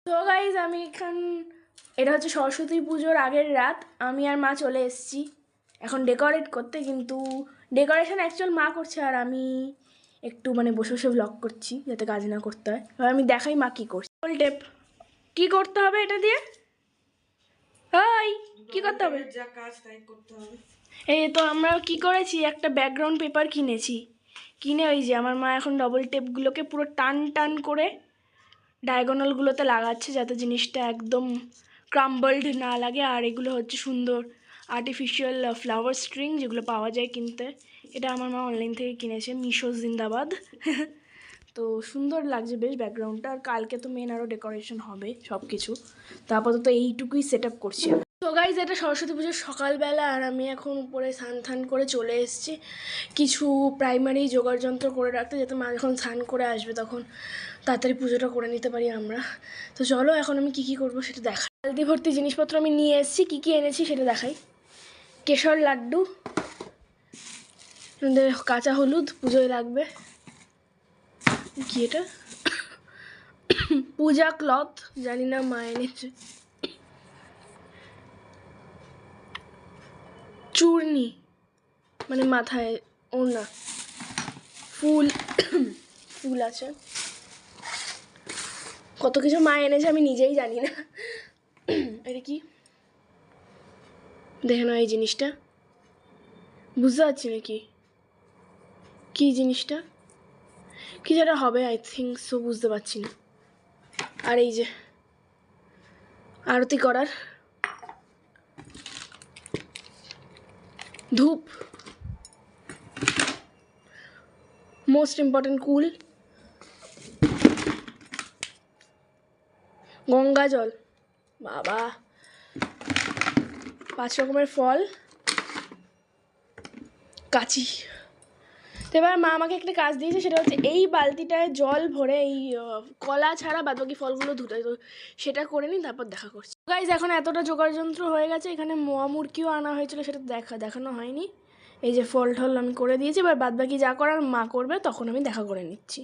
তো গাইজ আমি এটা হচ্ছে সরস্বতী পুজোর আগের রাত। আমি আর মা চলে এসেছি এখন ডেকোরেট করতে, কিন্তু ডেকোরেশন অ্যাকচুয়াল মা করছে আর আমি একটু বসে বসে ব্লগ করছি যাতে কাজ না করতে হয়। এবার আমি দেখাই মা কী করছি। ডবল টেপ কী করতে হবে এটা দিয়ে? হাই, কী করতে হবে? যা কাজ তাই করতে হবে। এই তো আমরা কি করেছি, একটা ব্যাকগ্রাউন্ড পেপার কিনেছি। কিনে ওই যে আমার মা এখন ডবল টেপগুলোকে পুরো টান টান করে ডায়াগোনালগুলোতে লাগাচ্ছে যাতে জিনিসটা একদম ক্রাম্বলড না লাগে। আর এগুলো হচ্ছে সুন্দর আর্টিফিশিয়াল ফ্লাওয়ার স্ট্রিং, যেগুলো পাওয়া যায় কিনতে। এটা আমার মা অনলাইন থেকে কিনেছে, মিশো জিন্দাবাদ। তো সুন্দর লাগছে বেশ ব্যাকগ্রাউন্ডটা। আর কালকে তো মেন আরও ডেকোরেশন হবে সব কিছু। তো আপাতত এইটুকুই সেট আপ করছি। তো গাইজ এটা সরস্বতী পুজোর সকালবেলা আর আমি এখন উপরে স্নান থান করে চলে এসেছি কিছু প্রাইমারি জোগাড় যন্ত্র করে রাখতে, যাতে মা যখন স্নান করে আসবে তখন তাড়াতাড়ি পুজোটা করে নিতে পারি আমরা। তো চলো এখন আমি কী কী করবো সেটা দেখাই। বালতি ভর্তি জিনিসপত্র আমি নিয়ে এসেছি, কী কী এনেছি সেটা দেখাই। কেশর লাড্ডু, কাঁচা হলুদ পুজোয় লাগবে। কি এটা? পূজা ক্লথ, জানি না মা এনেছে। চূর্ণি মাথায় ওড়না, ফুল ফুল আছে, কত কিছু মা এনেছে আমি নিজেই জানি না। এটা কি দেখে না, এই জিনিসটা বুঝতে পারছি না কি জিনিসটা, কি যেটা হবে আই থিঙ্ক সো, বুঝতে পারছি না। আর এই যে আরতি করার ধূপ, মোস্ট ইম্পর্টেন্ট কুল, গঙ্গা জল, বাবা 5 রকমের ফল, কাঁচি। তো এবার মা আমাকে একটা কাজ দিয়েছে, সেটা হচ্ছে এই বালতিটায় জল ভরে এই কলা ছাড়া বাদবাকি ফলগুলো ধুতে, তো সেটা করে নিই তারপর দেখা করছি। গাইজ এখন এতটা জোগাড় যন্ত্র হয়ে গেছে, এখানে মোয়া মুরগিও আনা হয়েছিল, সেটা দেখানো হয়নি। এই যে ফল টল আমি করে দিয়েছি, এবার বাদবাকি যা করার মা করবে, তখন আমি দেখা করে নিচ্ছি।